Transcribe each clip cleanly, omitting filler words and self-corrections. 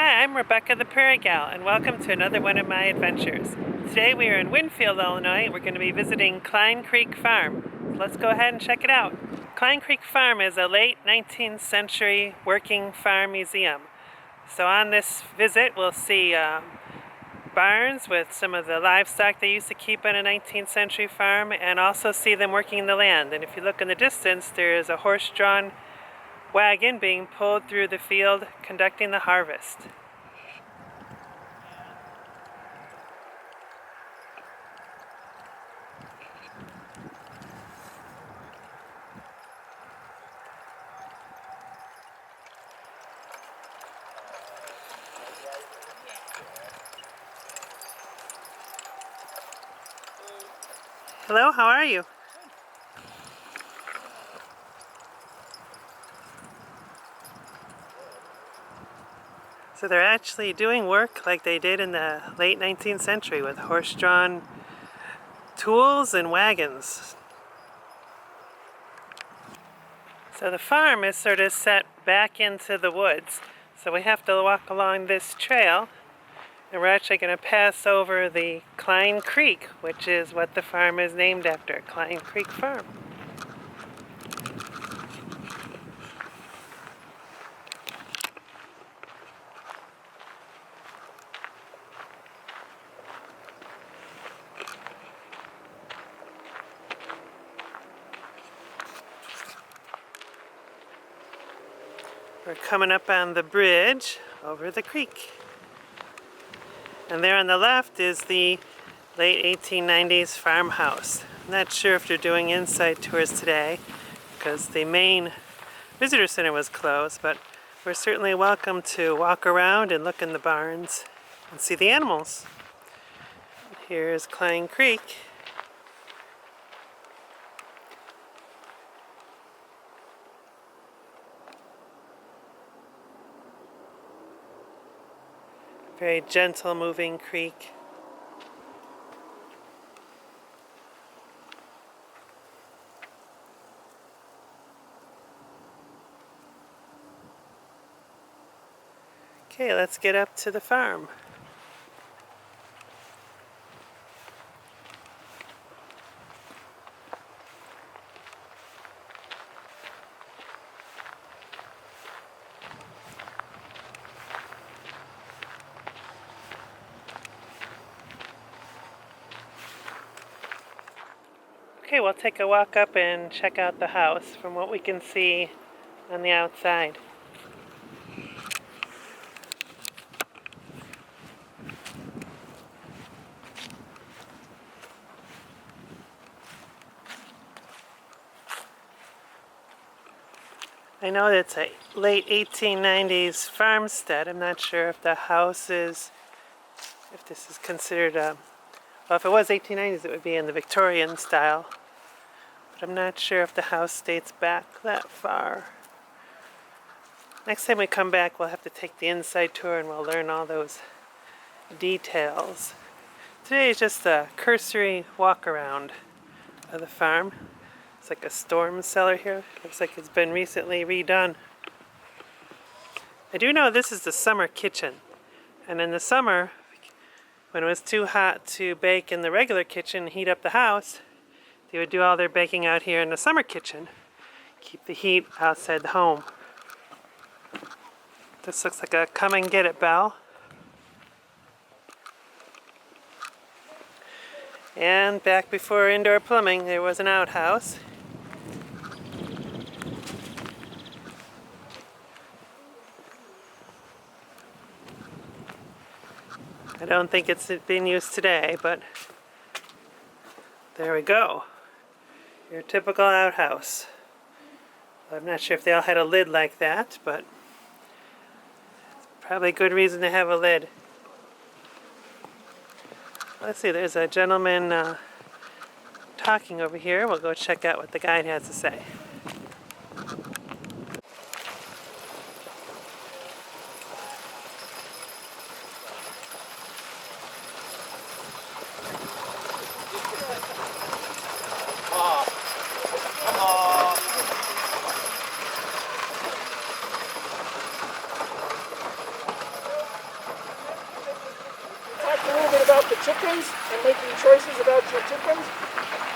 Hi, I'm Rebecca the Prairie Gal, and welcome to another one of my adventures. Today we are in Winfield, Illinois. We're going to be visiting Kline Creek Farm. So let's go ahead and check it out. Kline Creek Farm is a late 19th century working farm museum. So on this visit we'll see barns with some of the livestock they used to keep on a 19th century farm, and also see them working the land. And if you look in the distance, there is a horse-drawn wagon being pulled through the field conducting the harvest. Hello, how are you? So they're actually doing work like they did in the late 19th century with horse-drawn tools and wagons. So the farm is sort of set back into the woods. So we have to walk along this trail, and we're actually going to pass over the Kline Creek, which is what the farm is named after, Kline Creek Farm. We're coming up on the bridge over the creek. And there on the left is the late 1890s farmhouse. I'm not sure if they're doing inside tours today because the main visitor center was closed, but we're certainly welcome to walk around and look in the barns and see the animals. Here's Kline Creek. Very gentle moving creek. Okay, let's get up to the farm. Okay, we'll take a walk up and check out the house from what we can see on the outside. I know it's a late 1890s farmstead. I'm not sure if the house is, if this is considered a, well, if it was 1890s, it would be in the Victorian style. But I'm not sure if the house dates back that far. Next time we come back, we'll have to take the inside tour and we'll learn all those details. Today is just a cursory walk around of the farm. It's like a storm cellar here. Looks like it's been recently redone. I do know this is the summer kitchen. And in the summer, when it was too hot to bake in the regular kitchen and heat up the house, they would do all their baking out here in the summer kitchen. Keep the heat outside the home. This looks like a come and get it bell. And back before indoor plumbing, there was an outhouse. I don't think it's being used today, but there we go. Your typical outhouse. I'm not sure if they all had a lid like that, but it's probably a good reason to have a lid. Let's see, there's a gentleman talking over here. We'll go check out what the guide has to say. chickens and making choices about your chickens,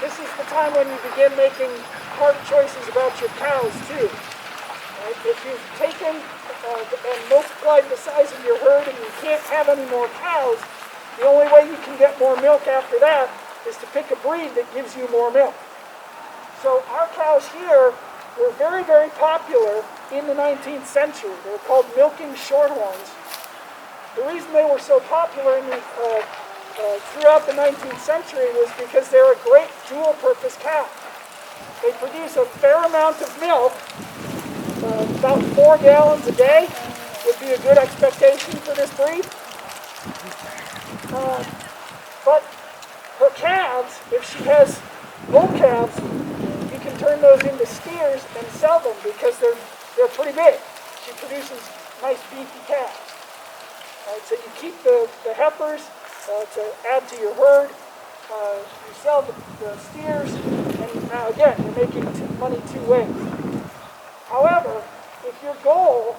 this is the time when you begin making hard choices about your cows too. Right? If you've taken and multiplied the size of your herd and you can't have any more cows, the only way you can get more milk after that is to pick a breed that gives you more milk. So our cows here were very, very popular in the 19th century. They were called milking shorthorns. The reason they were so popular throughout the 19th century was because they're a great dual-purpose cow. They produce a fair amount of milk, about 4 gallons a day would be a good expectation for this breed. But her calves, if she has bull calves, you can turn those into steers and sell them because they're pretty big. She produces nice beefy calves. Right, so you keep the heifers to add to your herd. You sell the steers, and now again, you're making money two ways. However, if your goal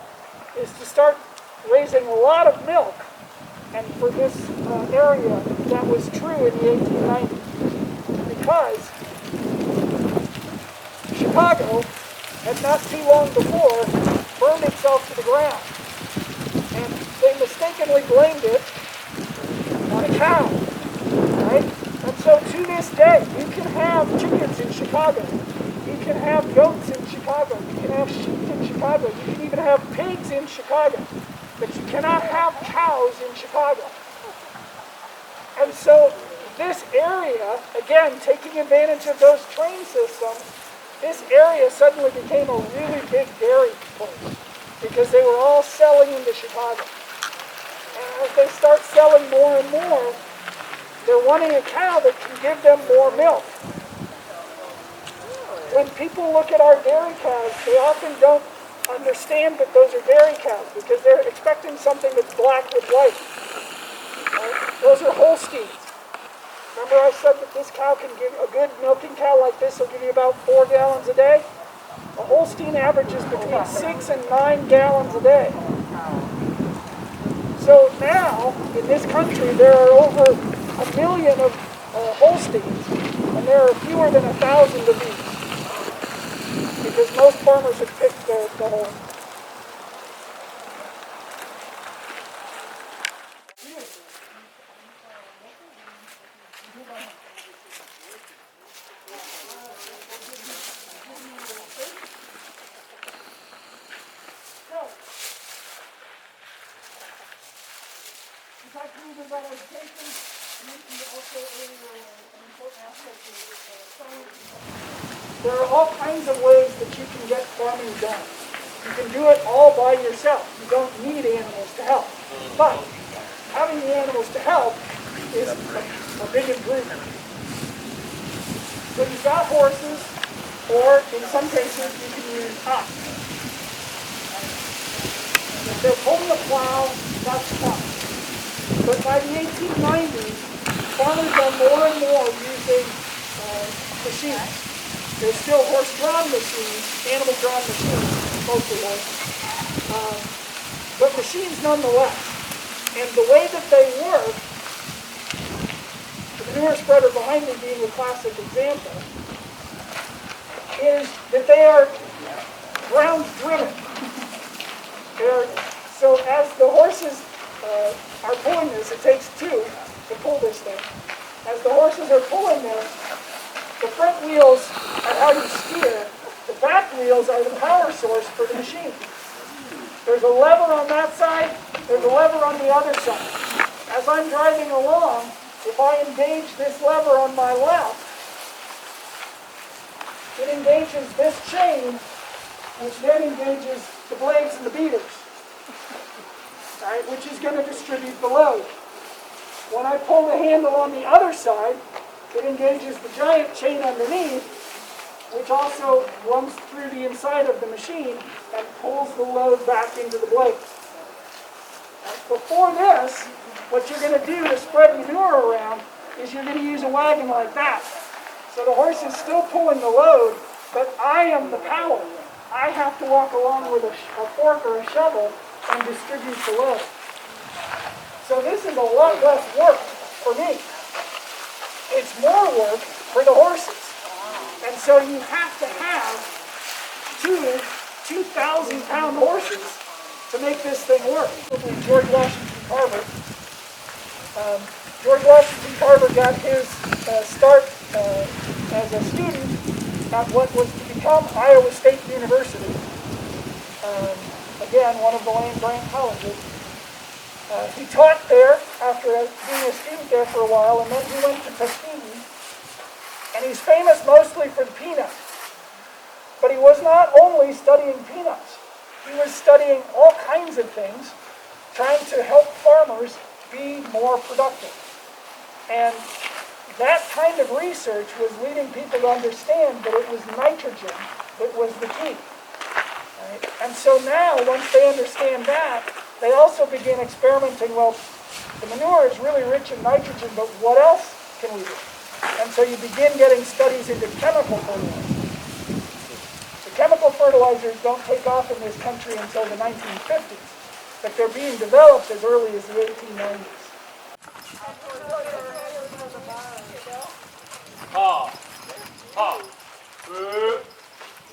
is to start raising a lot of milk, and for this area, that was true in the 1890s, because Chicago had not too long before burned itself to the ground. And they mistakenly blamed it on a cow, right? And so to this day, you can have chickens in Chicago. You can have goats in Chicago. You can have sheep in Chicago. You can even have pigs in Chicago. But you cannot have cows in Chicago. And so this area, again, taking advantage of those train systems, this area suddenly became a really big dairy place because they were all selling into Chicago. And as they start selling more and more, they're wanting a cow that can give them more milk. When people look at our dairy cows, they often don't understand that those are dairy cows because they're expecting something that's black with white. Right? Those are Holsteins. Remember I said that this cow can give, a good milking cow like this will give you about 4 gallons a day? A Holstein averages between 6 and 9 gallons a day. So now, in this country, there are over 1 million of Holsteins, and there are fewer than 1,000 of these. Because most farmers have picked the Holstein. There are all kinds of ways that you can get farming done. You can do it all by yourself. You don't need animals to help. But having the animals to help is a big improvement. So you've got horses, or in some cases you can use ox. If they're pulling a plow, that's fine. But by the 1890s, farmers are more and more using machines. There's still horse-drawn machines, animal-drawn machines, mostly horse, but machines nonetheless. And the way that they work, the manure spreader behind me being a classic example, is that they are ground-driven. So as the horses are pulling this, it takes two to pull this thing. As the horses are pulling this, the front wheels are how you steer. The back wheels are the power source for the machine. There's a lever on that side. There's a lever on the other side. As I'm driving along, if I engage this lever on my left, it engages this chain, which then engages the blades and the beaters, right, which is going to distribute the load. When I pull the handle on the other side, it engages the giant chain underneath, which also runs through the inside of the machine and pulls the load back into the blades. Before this, what you're going to do to spread manure around is you're going to use a wagon like that. So the horse is still pulling the load, but I am the power. I have to walk along with a fork or a shovel and distribute the load. So this is a lot less work for me. it's more work for the horses. And so you have to have 2,000-pound horses to make this thing work. George Washington Carver. George Washington Carver got his start as a student at what was to become Iowa State University. Again, one of the land-grant colleges. He taught there after being a student there for a while, and then he went to Tuskegee. And he's famous mostly for the peanuts. But he was not only studying peanuts. He was studying all kinds of things, trying to help farmers be more productive. And that kind of research was leading people to understand that it was nitrogen that was the key. Right? And so now, once they understand that, they also begin experimenting. Well, the manure is really rich in nitrogen, but what else can we do? And so you begin getting studies into chemical fertilizers. The chemical fertilizers don't take off in this country until the 1950s, but they're being developed as early as the 1890s.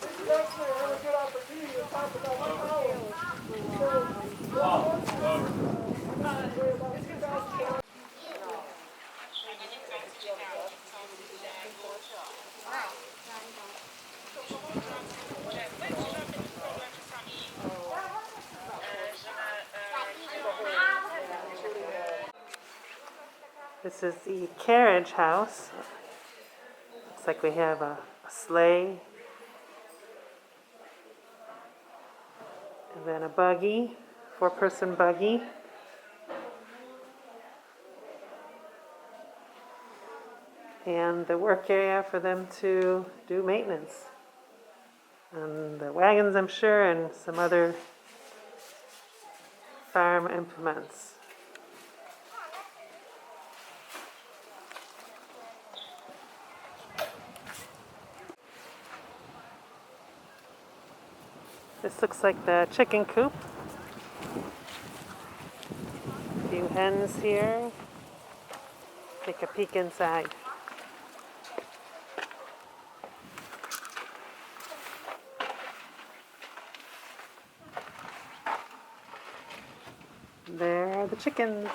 This is actually a really good opportunity to talk about This is the Carriage House. Looks like we have a sleigh. And then a buggy, 4-person buggy. And the work area for them to do maintenance. And the wagons, I'm sure, and some other farm implements. This looks like the chicken coop. A few hens here. Take a peek inside. There are the chickens.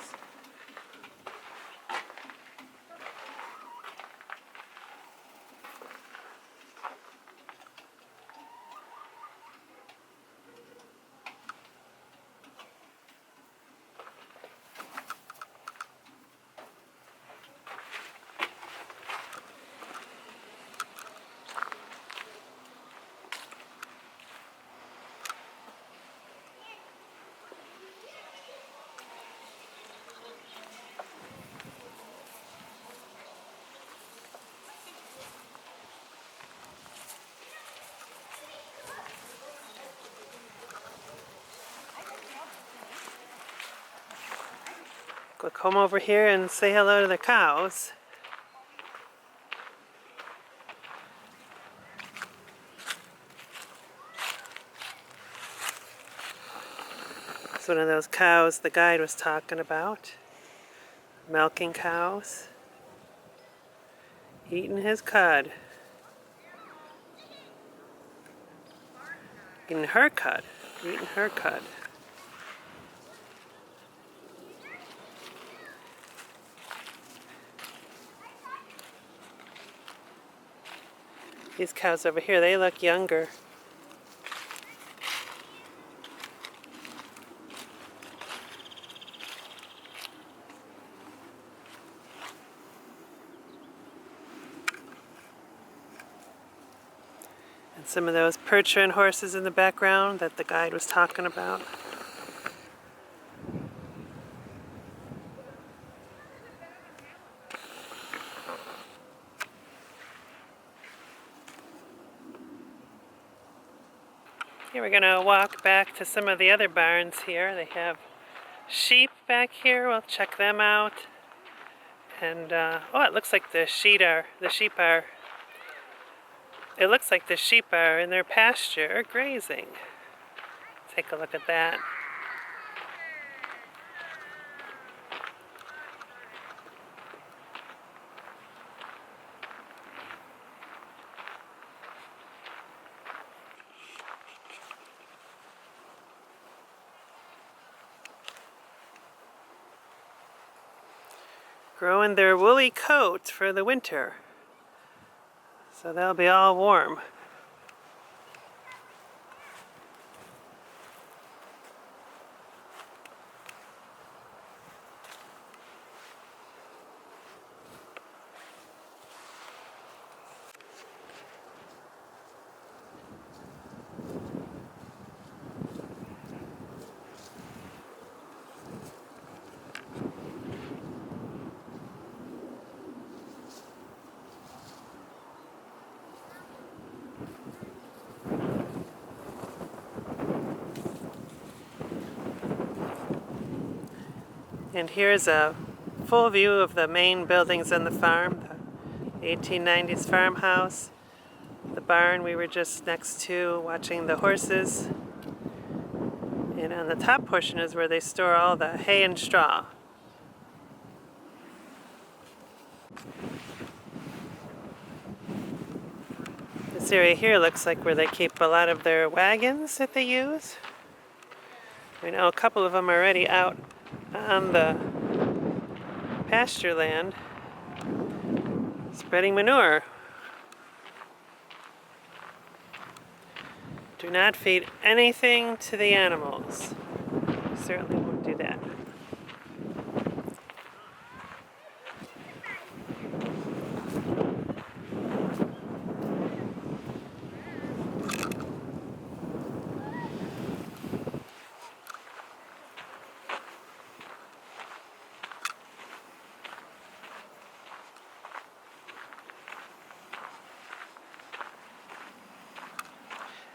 We'll come over here and say hello to the cows. It's one of those cows the guide was talking about. Milking cows. Eating his cud. Eating her cud. Eating her cud. These cows over here, they look younger. And some of those Percheron horses in the background that the guide was talking about. Here we're going to walk back to some of the other barns here. They have sheep back here. We'll check them out. And, oh, it looks like the sheep are in their pasture grazing. Take a look at that. growing their woolly coat for the winter. So they'll be all warm. And here's a full view of the main buildings on the farm, the 1890s farmhouse, the barn we were just next to watching the horses, and on the top portion is where they store all the hay and straw. This area here looks like where they keep a lot of their wagons that they use. We know a couple of them are already out on the pasture land spreading manure. Do not feed anything to the animals. We certainly won't do that.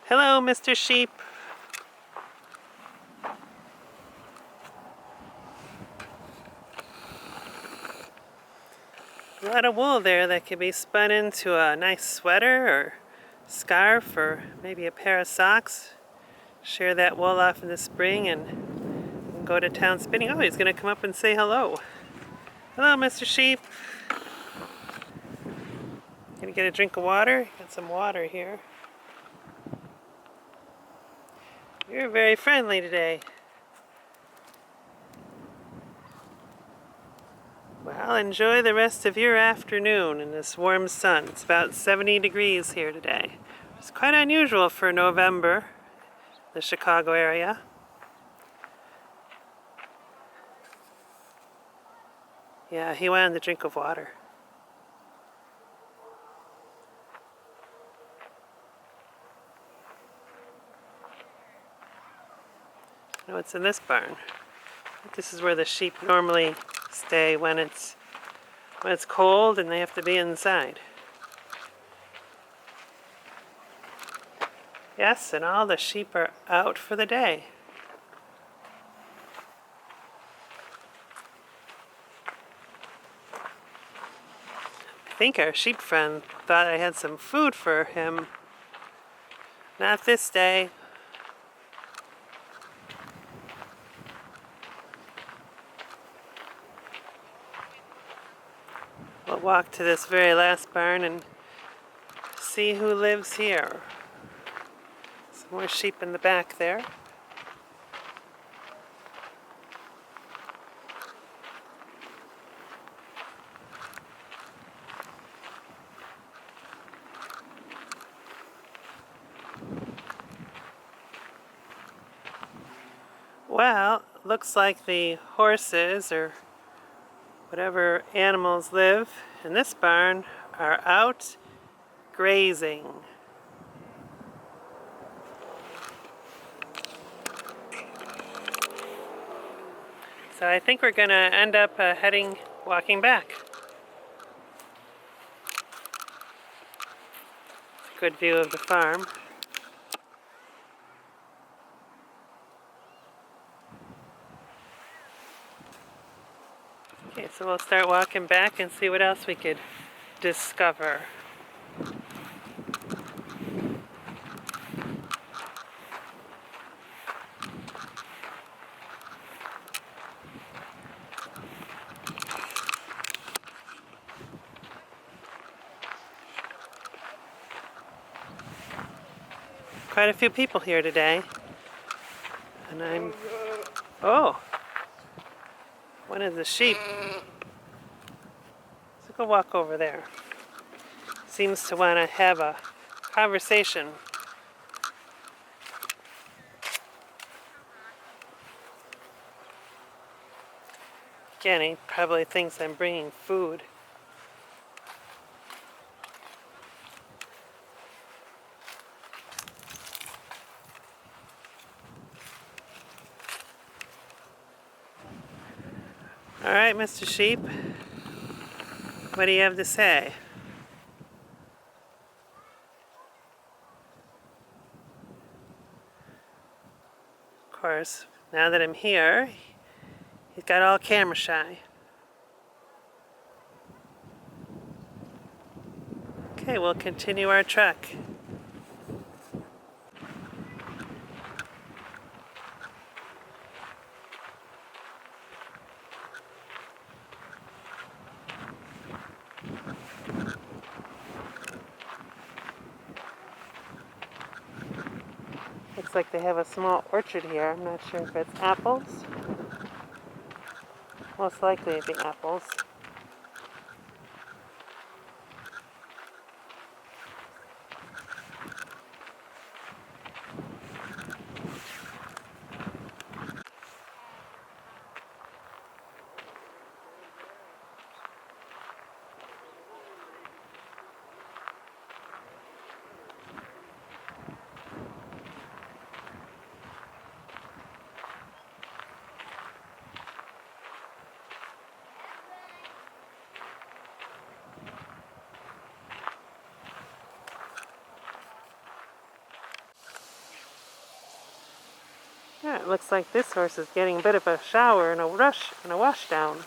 Hello, Mr. Sheep. A lot of wool there that could be spun into a nice sweater or scarf or maybe a pair of socks. Share that wool off in the spring and go to town spinning. Oh, he's going to come up and say hello. Hello, Mr. Sheep. Gonna get a drink of water? Got some water here. You're very friendly today. Well, enjoy the rest of your afternoon in this warm sun. It's about 70 degrees here today. It's quite unusual for November, the Chicago area. Yeah, he wanted a drink of water. Know what's in this barn? This is where the sheep normally stay when it's cold and they have to be inside. Yes, and all the sheep are out for the day. I think our sheep friend thought I had some food for him. Not this day. We'll walk to this very last barn and see who lives here. Some more sheep in the back there. Well, looks like the horses or whatever animals live in this barn are out grazing. So I think we're going to end up walking back. Good view of the farm. Okay, so we'll start walking back and see what else we could discover. Quite a few people here today. And oh! One of the sheep We'll walk over there. Seems to want to have a conversation. Again, he probably thinks I'm bringing food. All right, Mr. Sheep. What do you have to say? Of course, now that I'm here, he's got all camera shy. Okay, we'll continue our trek. Looks like they have a small orchard here. I'm not sure if it's apples. Most likely it'd be apples. Yeah, it looks like this horse is getting a bit of a shower and a rush and a wash down.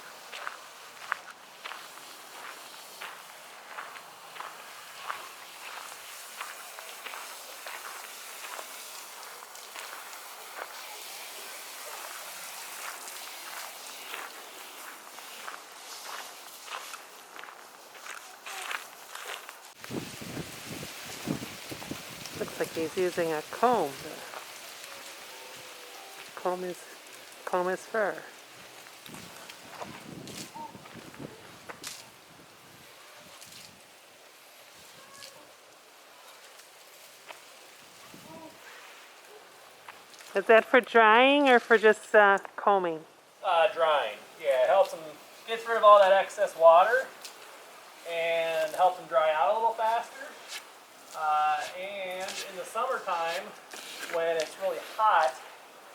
Looks like he's using a comb to comb his fur. Is that for drying or for just combing? Drying. Yeah, it helps them, gets rid of all that excess water and helps them dry out a little faster. And in the summertime, when it's really hot,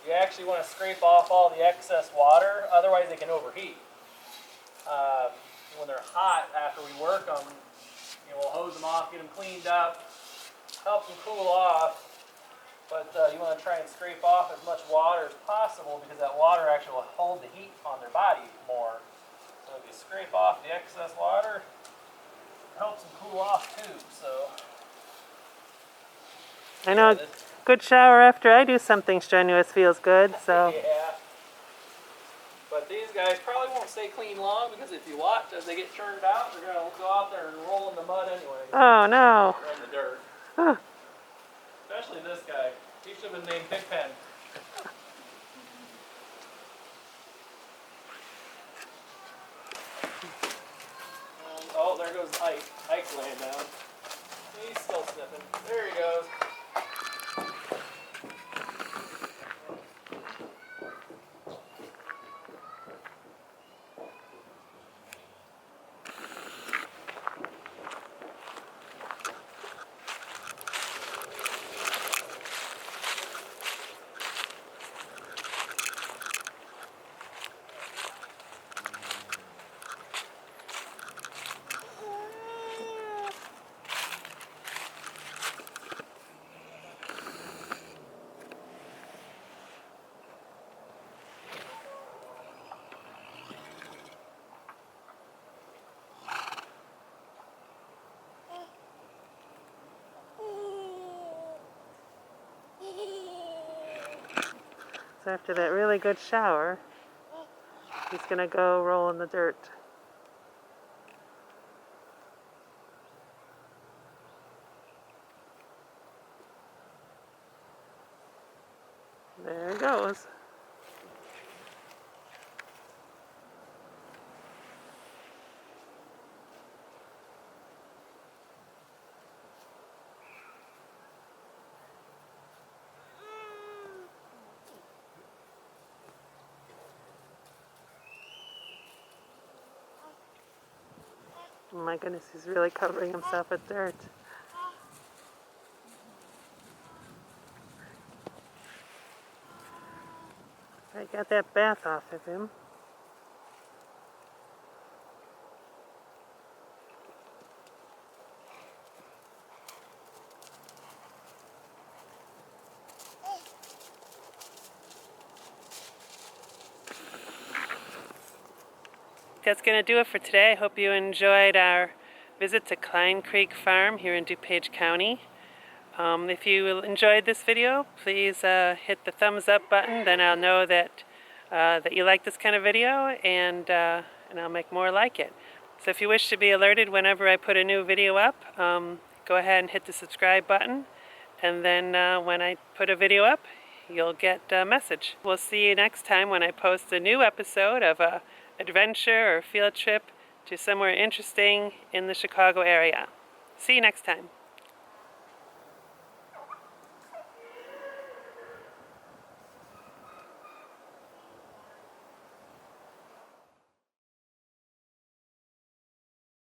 you actually want to scrape off all the excess water, otherwise they can overheat. When they're hot, after we work them, we'll hose them off, get them cleaned up, help them cool off. But you want to try and scrape off as much water as possible because that water actually will hold the heat on their body more. So if you scrape off the excess water, it helps them cool off too. So I know a good shower after I do something strenuous feels good, so. yeah. But these guys probably won't stay clean long because if you watch as they get churned out, they're going to go out there and roll in the mud anyway. Oh no. Or in the dirt. Huh. Especially this guy. He should have been named Pigpen. Oh, there goes Ike. Ike's laying down. He's still sniffing. There he goes. So after that really good shower, he's gonna go roll in the dirt. There he goes. Oh my goodness, he's really covering himself with dirt. I got that bath off of him. That's going to do it for today. I hope you enjoyed our visit to Kline Creek Farm here in DuPage County. If you enjoyed this video, please hit the thumbs up button. Then I'll know that that you like this kind of video, and I'll make more like it. So if you wish to be alerted whenever I put a new video up, go ahead and hit the subscribe button, and then when I put a video up, you'll get a message. We'll see you next time when I post a new episode of a adventure or field trip to somewhere interesting in the Chicago area. See you next time.